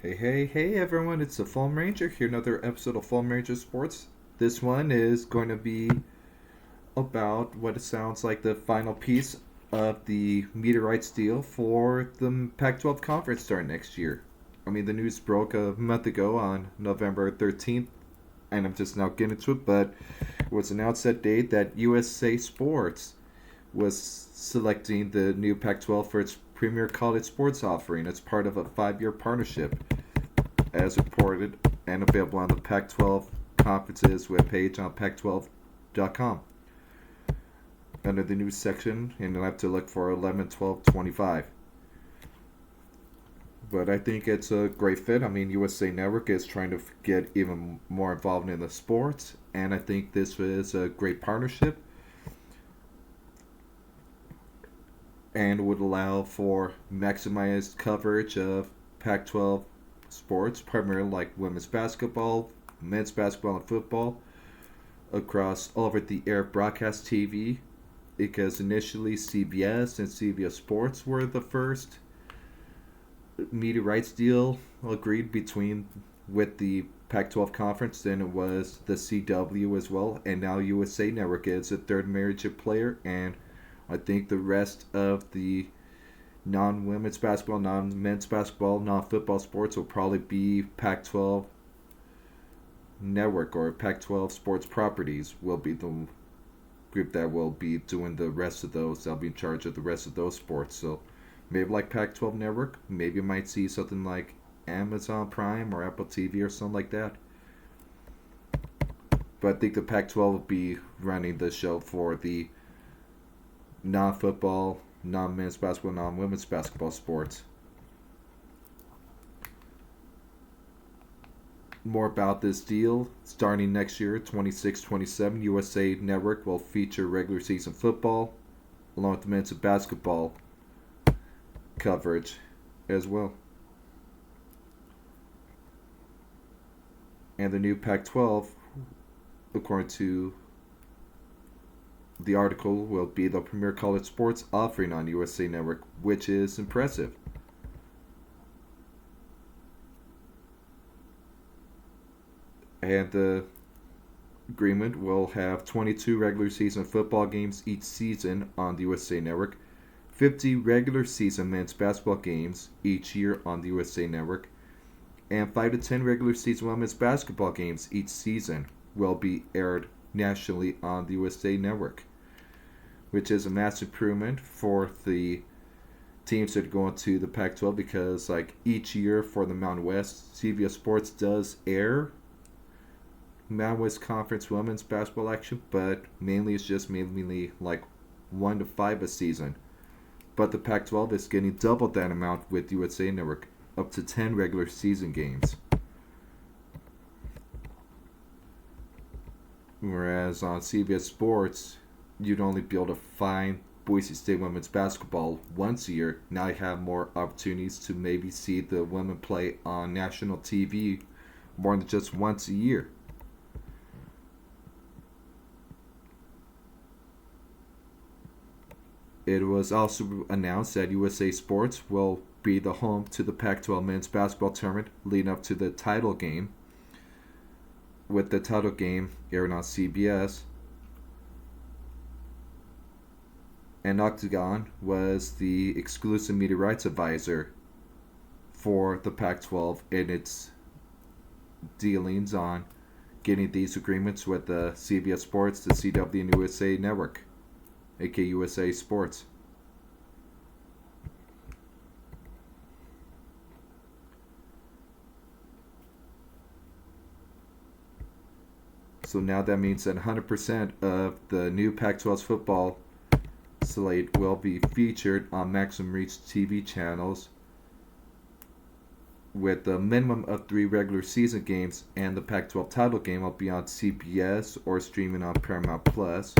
Hey everyone, it's the Phoam Ranger here, another episode of Phoam Ranger Sports. This one is going to be about what it sounds like the final piece of the meteorites deal for the Pac 12 conference start next year. The news broke a month ago on November 13th, and I'm just now getting to it, but it was announced that date that USA Sports was selecting the new Pac 12 for its premier college sports offering as part of a 5 year partnership as reported and available on the Pac 12 conferences webpage on pac12.com. Under the news section, and you'll have to look for 11/12/25. But I think it's a great fit. USA Network is trying to get even more involved in the sports, and I think this is a great partnership and would allow for maximized coverage of Pac 12 sports, primarily like women's basketball, men's basketball, and football, across all over the air broadcast TV. Because initially CBS and CBS Sports were the first media rights deal agreed between with the Pac-12 conference. Then it was the CW as well, and now USA Network is a third major player, and I think the rest of the non-women's basketball, non-men's basketball, non-football sports will probably be Pac-12 network or Pac-12 sports properties will be the group that will be doing the rest of those. They'll be in charge of the rest of those sports. So maybe like Pac-12 network, maybe you might see something like Amazon Prime or Apple TV or something like that. But I think the Pac-12 will be running the show for the non-football, non-men's basketball, non-women's basketball sports. More about this deal. Starting next year, 26-27, USA Network will feature regular season football along with the men's basketball coverage as well. And the new Pac-12, according to the article, will be the premier college sports offering on USA Network, which is impressive. And the agreement will have 22 regular season football games each season on the USA Network, 50 regular season men's basketball games each year on the USA Network, and 5 to 10 regular season women's basketball games each season will be aired nationally on the USA Network, which is a massive improvement for the teams that are going to the Pac-12, because like each year for the Mountain West, CBS Sports does air Mountain West Conference women's basketball action, but mainly it's just mainly like 1 to 5 a season. But the Pac-12 is getting double that amount with USA Network, up to 10 regular season games. Whereas on CBS Sports, you'd only be able to find Boise State women's basketball once a year. Now you have more opportunities to maybe see the women play on national TV more than just once a year. It was also announced that USA Sports will be the home to the Pac-12 men's basketball tournament leading up to the title game, with the title game airing on CBS. And Octagon was the exclusive media rights advisor for the Pac-12 in its dealings on getting these agreements with the CBS Sports, the CW, and USA Network, aka USA Sports. So now that means that 100% of the new Pac-12 football slate will be featured on Maximum Reach TV channels, with a minimum of 3 regular season games, and the Pac-12 title game will be on CBS or streaming on Paramount Plus.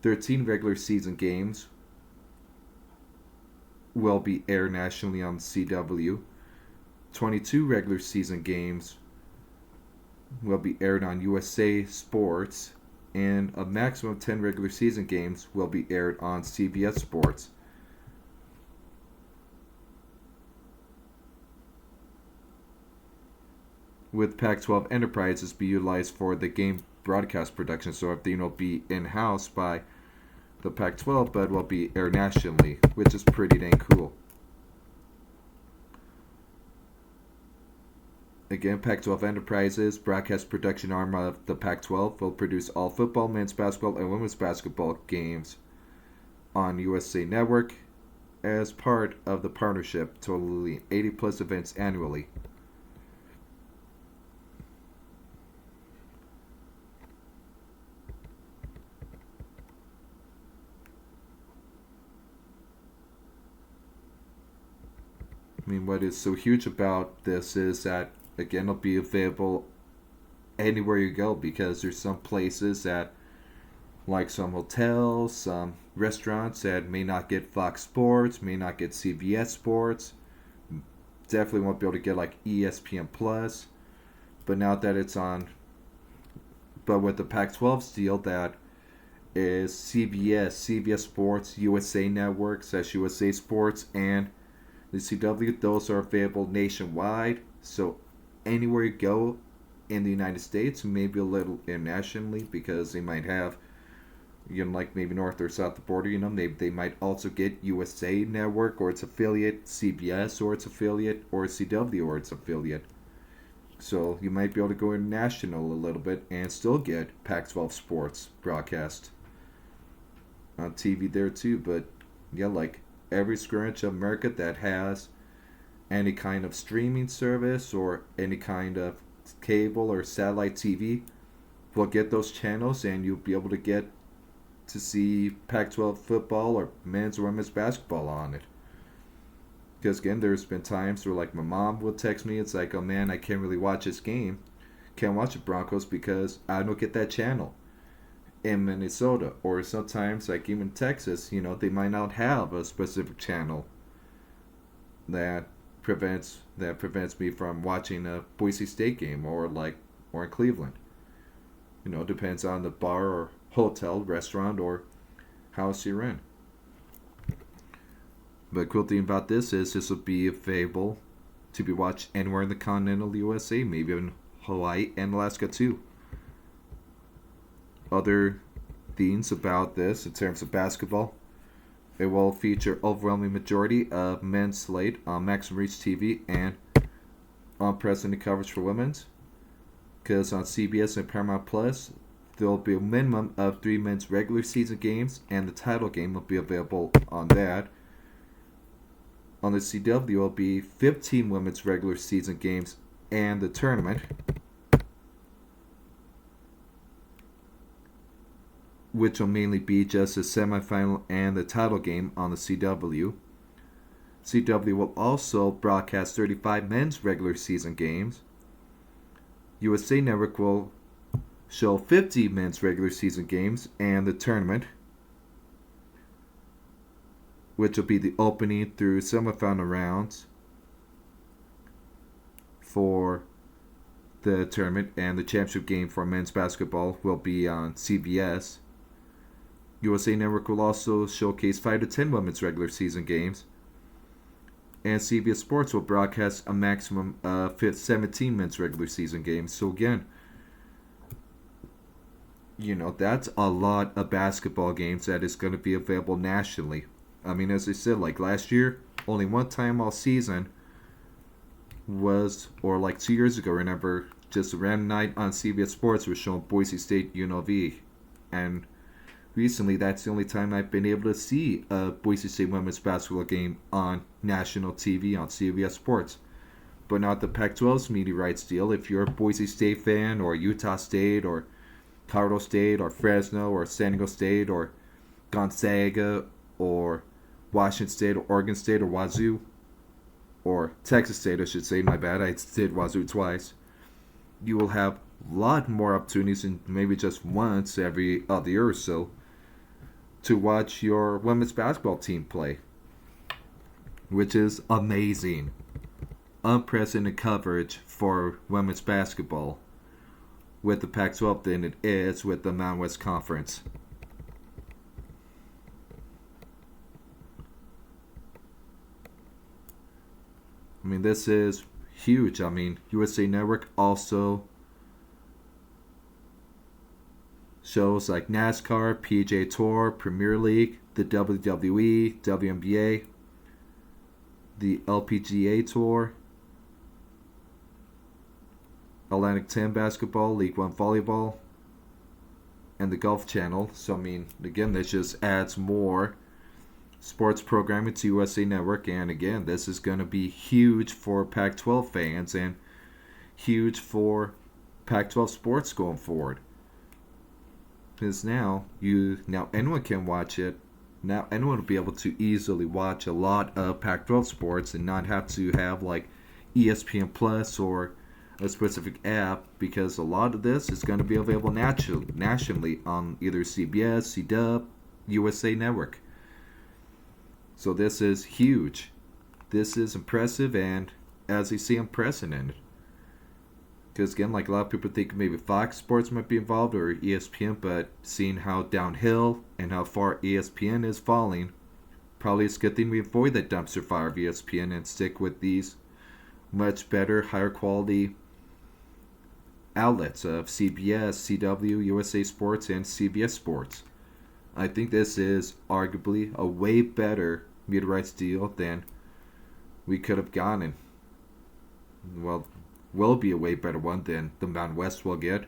13 regular season games will be aired nationally on CW. 22 regular season games will be aired on USA Sports, and a maximum of 10 regular season games will be aired on CBS Sports. with Pac-12 Enterprises be utilized for the game broadcast production. So everything will be in-house by the Pac-12, but will be aired nationally, which is pretty dang cool. Again, Pac-12 Enterprises, broadcast production arm of the Pac-12, will produce all football, men's basketball, and women's basketball games on USA Network as part of the partnership, totaling 80 plus events annually. I mean, what is so huge about this is that, again, it'll be available anywhere you go, because there's some places that, like some hotels, some restaurants that may not get Fox Sports, may not get CBS Sports, definitely won't be able to get like ESPN Plus. But now that it's on, but with the Pac-12 deal, that is CBS Sports, USA Network, / USA Sports, and the CW, those are available nationwide. So anywhere you go in the United States, maybe a little internationally, because they might have, like maybe north or south of the border, maybe they might also get USA Network or its affiliate, CBS or its affiliate, or CW or its affiliate. So you might be able to go international a little bit and still get Pac-12 sports broadcast on TV there too. But yeah, like every square inch of America that has any kind of streaming service or any kind of cable or satellite TV will get those channels, and you'll be able to get to see Pac-12 football or men's or women's basketball on it. Because again, there's been times where like my mom will text me, it's like, oh man, I can't really watch this game, can't watch the Broncos because I don't get that channel in Minnesota. Or sometimes like even Texas, they might not have a specific channel that prevents me from watching a Boise State game, or in Cleveland. Depends on the bar or hotel, restaurant, or house you're in. But the cool thing about this is this will be available to be watched anywhere in the continental USA, maybe in Hawaii and Alaska too. Other things about this in terms of basketball: it will feature overwhelming majority of men's slate on Maximum Reach TV and unprecedented coverage for women's. Because on CBS and Paramount Plus, there will be a minimum of 3 men's regular season games, and the title game will be available on that. On the CW will be 15 women's regular season games and the tournament, which will mainly be just the semifinal and the title game on the CW. CW will also broadcast 35 men's regular season games. USA Network will show 50 men's regular season games and the tournament, which will be the opening through semifinal rounds for the tournament, and the championship game for men's basketball will be on CBS. USA Network will also showcase 5 to 10 women's regular season games, and CBS Sports will broadcast a maximum of 17 men's regular season games. So again, that's a lot of basketball games that is going to be available nationally. I mean, as I said, like last year, only one time all season was, or like 2 years ago, remember, just a random night on CBS Sports was showing Boise State UNLV. And recently, that's the only time I've been able to see a Boise State women's basketball game on national TV on CBS Sports. But not the Pac-12's media rights deal. If you're a Boise State fan, or Utah State, or Colorado State, or Fresno, or San Diego State, or Gonzaga, or Washington State, or Oregon State, or Wazoo, or Texas State, I should say, my bad, I did Wazoo twice, you will have a lot more opportunities, and maybe just once every other year or so, to watch your women's basketball team play, which is amazing. Unprecedented coverage for women's basketball with the Pac-12 than it is with the Mountain West Conference. I mean, this is huge. I mean, USA Network also shows like NASCAR, PGA Tour, Premier League, the WWE, WNBA, the LPGA Tour, Atlantic 10 basketball, League 1 volleyball, and the Golf Channel. So, I mean, again, this just adds more sports programming to USA Network. And again, this is going to be huge for Pac 12 fans and huge for Pac 12 sports going forward. Because now anyone can watch it. Now anyone will be able to easily watch a lot of Pac 12 sports and not have to have like ESPN Plus or a specific app, because a lot of this is going to be available nationally on either CBS, CW, USA Network. So this is huge. This is impressive and, as you see, unprecedented. Because again, like a lot of people think maybe Fox Sports might be involved or ESPN, but seeing how downhill and how far ESPN is falling, probably it's a good thing we avoid that dumpster fire of ESPN and stick with these much better, higher quality outlets of CBS, CW, USA Sports, and CBS Sports. I think this is arguably a way better media rights deal than we could have gotten. Well, will be a way better one than the Mountain West will get.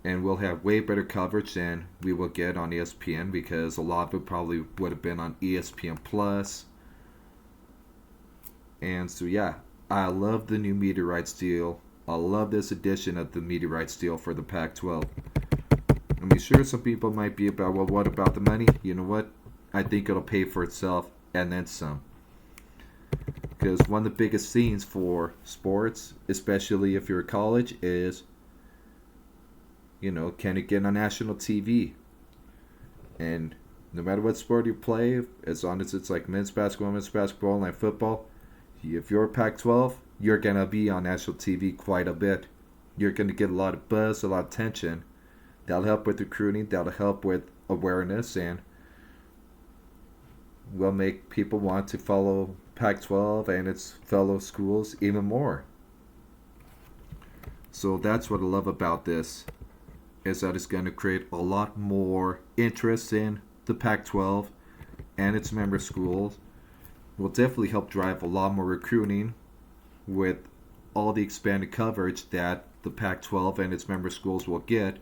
And we'll have way better coverage than we will get on ESPN, because a lot of it probably would have been on ESPN Plus. And so, yeah, I love the new media rights deal. I love this edition of the media rights deal for the Pac-12. I mean, sure, some people might be about, well, what about the money? You know what? I think it'll pay for itself and then some. Because one of the biggest things for sports, especially if you're at college, is, can it get on national TV? And no matter what sport you play, as long as it's like men's basketball, and football, if you're Pac-12, you're going to be on national TV quite a bit. You're going to get a lot of buzz, a lot of attention. That'll help with recruiting, that'll help with awareness, and will make people want to follow Pac-12 and its fellow schools even more. So that's what I love about this, is that it's going to create a lot more interest in the Pac-12 and its member schools. Will definitely help drive a lot more recruiting with all the expanded coverage that the Pac-12 and its member schools will get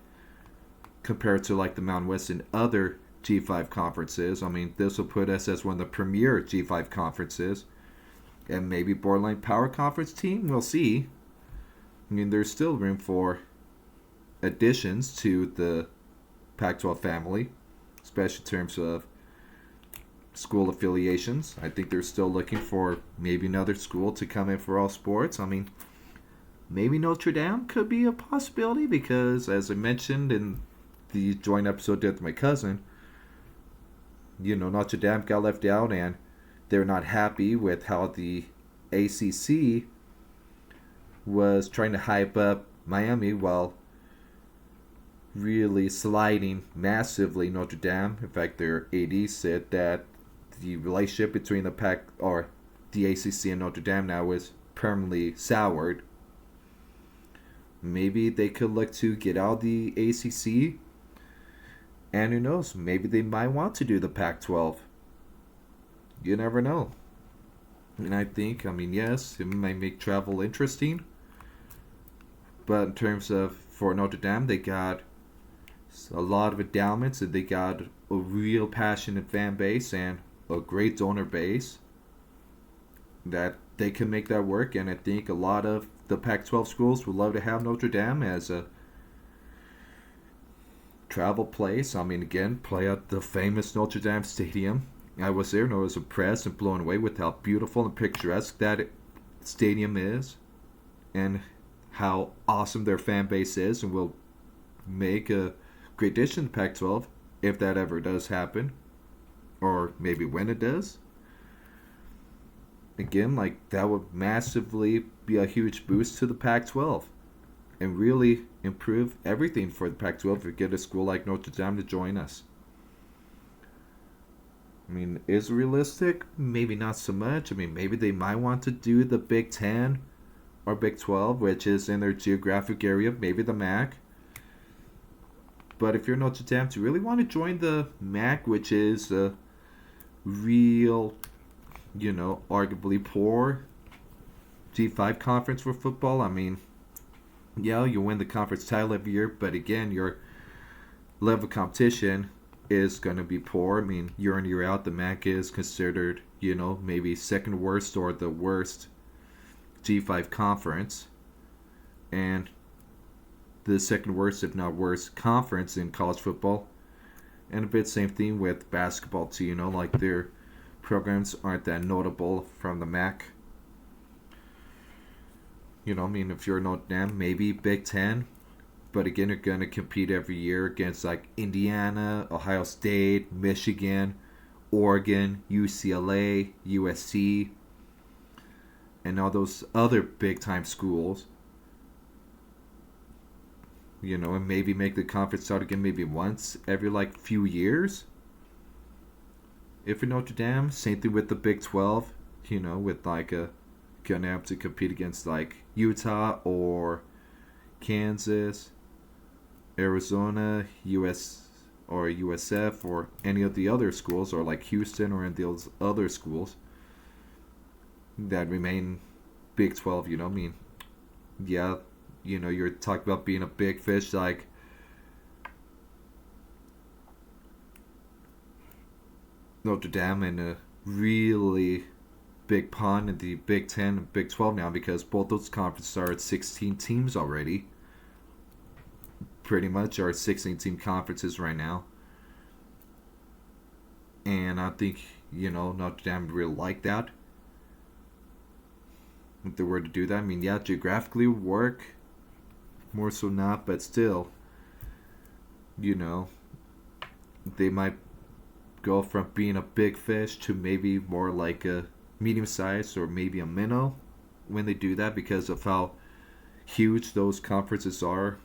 compared to like the Mountain West and other G5 conferences. I mean, this will put us as one of the premier G5 conferences, and maybe borderline power conference team. We'll see. I mean, there's still room for additions to the Pac-12 family, especially in terms of school affiliations. I think they're still looking for maybe another school to come in for all sports. I mean, maybe Notre Dame could be a possibility, because as I mentioned in the joint episode with my cousin, Notre Dame got left out and they're not happy with how the ACC was trying to hype up Miami while really sliding massively Notre Dame. In fact, their AD said that the relationship between the Pac or the ACC and Notre Dame now is permanently soured. Maybe they could look to get out of the ACC, and who knows, maybe they might want to do the Pac-12. You never know. And I think, yes, it might make travel interesting, but in terms of, for Notre Dame, they got a lot of endowments, and they got a real passionate fan base and a great donor base that they can make that work. And I think a lot of the Pac-12 schools would love to have Notre Dame as a travel place. Again, play at the famous Notre Dame Stadium. I was there and I was impressed and blown away with how beautiful and picturesque that stadium is, and how awesome their fan base is, and will make a great addition to Pac-12 if that ever does happen, or maybe when it does. Again, that would massively be a huge boost to the Pac-12 and really improve everything for the Pac-12 if we get a school like Notre Dame to join us. Is it realistic? Maybe not so much. Maybe they might want to do the Big Ten or Big 12, which is in their geographic area, maybe the MAC. But if you're Notre Dame, do you really want to join the MAC, which is a real, arguably poor G5 conference for football? I mean, yeah, you win the conference title every year, but again, your level of competition is going to be poor. I mean, year in, year out, the MAC is considered, maybe second worst or the worst G5 conference. And the second worst, if not worst, conference in college football. And a bit same thing with basketball, too. Like their programs aren't that notable from the MAC. I mean, if you're Notre Dame, maybe Big Ten. But again, you're going to compete every year against like Indiana, Ohio State, Michigan, Oregon, UCLA, USC, and all those other big time schools. And maybe make the conference start again maybe once every like few years. If you're Notre Dame, same thing with the Big 12, with like gonna have to compete against like Utah or Kansas, Arizona, US or USF or any of the other schools, or like Houston or any of those other schools that remain Big 12. I mean, yeah, you're talking about being a big fish, like Notre Dame, in a really big pond in the Big 10 and Big 12 now, because both those conferences are at 16 teams already. Pretty much are 16 team conferences right now. And I think, Notre Dame would really like that. If they were to do that, I mean, yeah, geographically would work. More so not, but still, they might go from being a big fish to maybe more like a medium size or maybe a minnow when they do that, because of how huge those conferences are,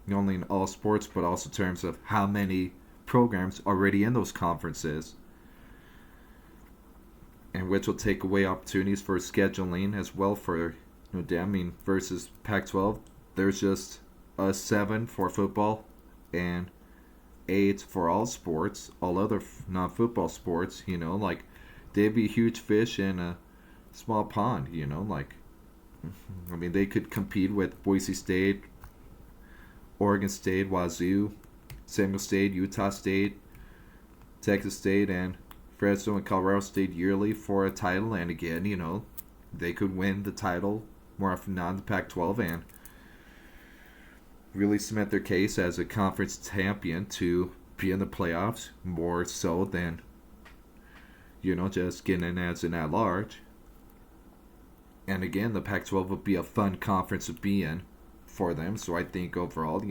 not only in all sports but also in terms of how many programs already in those conferences, and which will take away opportunities for scheduling as well for Notre Dame. I mean, versus Pac-12, there's just a 7 for football and 8 for all sports, all other non-football sports. Like they'd be huge fish in a small pond. Like, I mean, they could compete with Boise State, Oregon State, Wazoo, Samuel State, Utah State, Texas State, and Fresno and Colorado State yearly for a title. And again, they could win the title more often than not in the Pac-12 and really cement their case as a conference champion to be in the playoffs more so than, just getting in as an at-large. And again, the Pac-12 would be a fun conference to be in for them. So I think overall,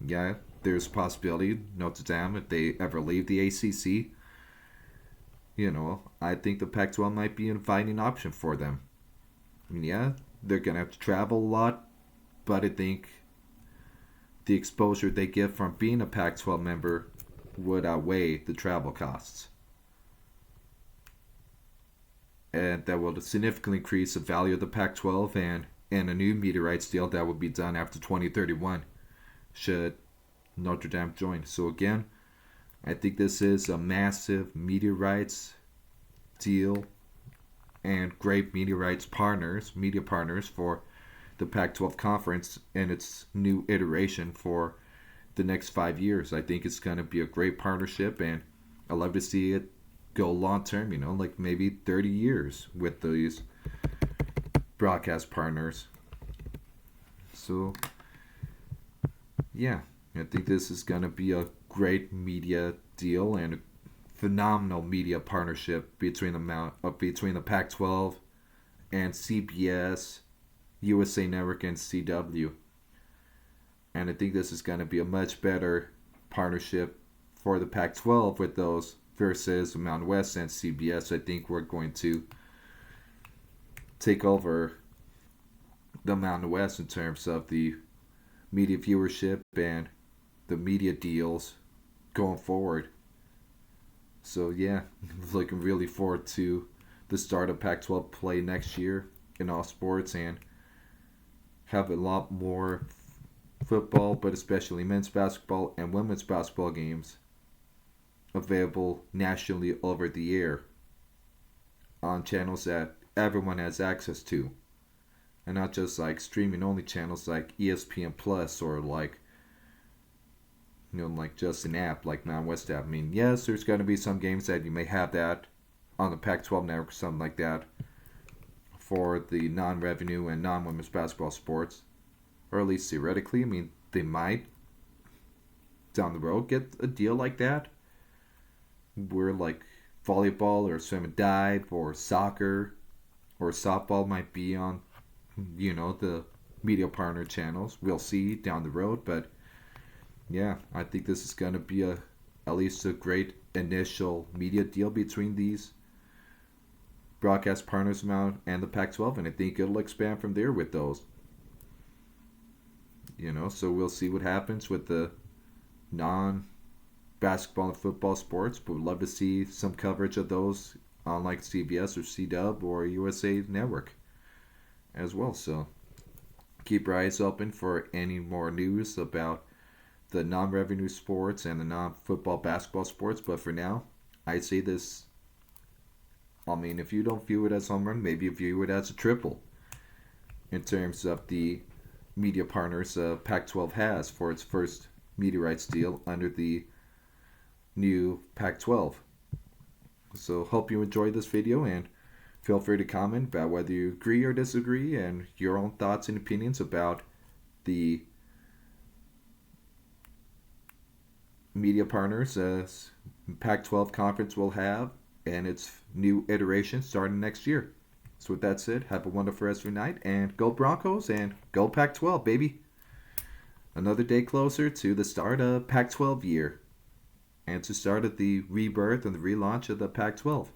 yeah, there's a possibility Notre Dame, if they ever leave the ACC, I think the Pac-12 might be an inviting option for them. I mean, yeah, they're going to have to travel a lot, but I think the exposure they get from being a Pac-12 member would outweigh the travel costs. And that will significantly increase the value of the Pac-12 and a new media rights deal that would be done after 2031 should Notre Dame join. So again, I think this is a massive media rights deal and great media partners for the Pac-12 conference and its new iteration for the next 5 years. I think it's going to be a great partnership, and I love to see it go long term, like maybe 30 years with these broadcast partners. So, yeah, I think this is going to be a great media deal and a phenomenal media partnership between the Pac-12 and CBS, USA Network, and CW. And I think this is going to be a much better partnership for the Pac-12 with those versus Mountain West and CBS. I think we're going to take over the Mountain West in terms of the media viewership and the media deals going forward. So yeah, looking really forward to the start of Pac-12 play next year. in all sports and have a lot more football, but especially men's basketball and women's basketball games available nationally over the air on channels that everyone has access to. And not just like streaming only channels like ESPN Plus or like like just an app like Mountain West app. I mean, yes, there's going to be some games that you may have that on the Pac-12 network, or something like that, for the non-revenue and non-women's basketball sports, or at least theoretically. I mean, they might down the road get a deal like that, where like volleyball or swim and dive or soccer or softball might be on, the media partner channels. We'll see down the road, but yeah, I think this is going to be at least a great initial media deal between these broadcast partners and the Pac-12, and I think it'll expand from there with those. So we'll see what happens with the non-basketball and football sports, but we'd love to see some coverage of those on like CBS or CW or USA Network as well. So keep your eyes open for any more news about the non-revenue sports and the non-football basketball sports. But for now, I'd say this. I mean, if you don't view it as home run, maybe you view it as a triple in terms of the media partners Pac-12 has for its first media rights deal under the new Pac-12. So hope you enjoyed this video, and feel free to comment about whether you agree or disagree and your own thoughts and opinions about the media partners Pac-12 conference will have and its new iteration starting next year. So with that said, have a wonderful rest of your night, and go Broncos and go Pac-12, baby. Another day closer to the start of Pac-12 year and to start of the rebirth and the relaunch of the Pac-12.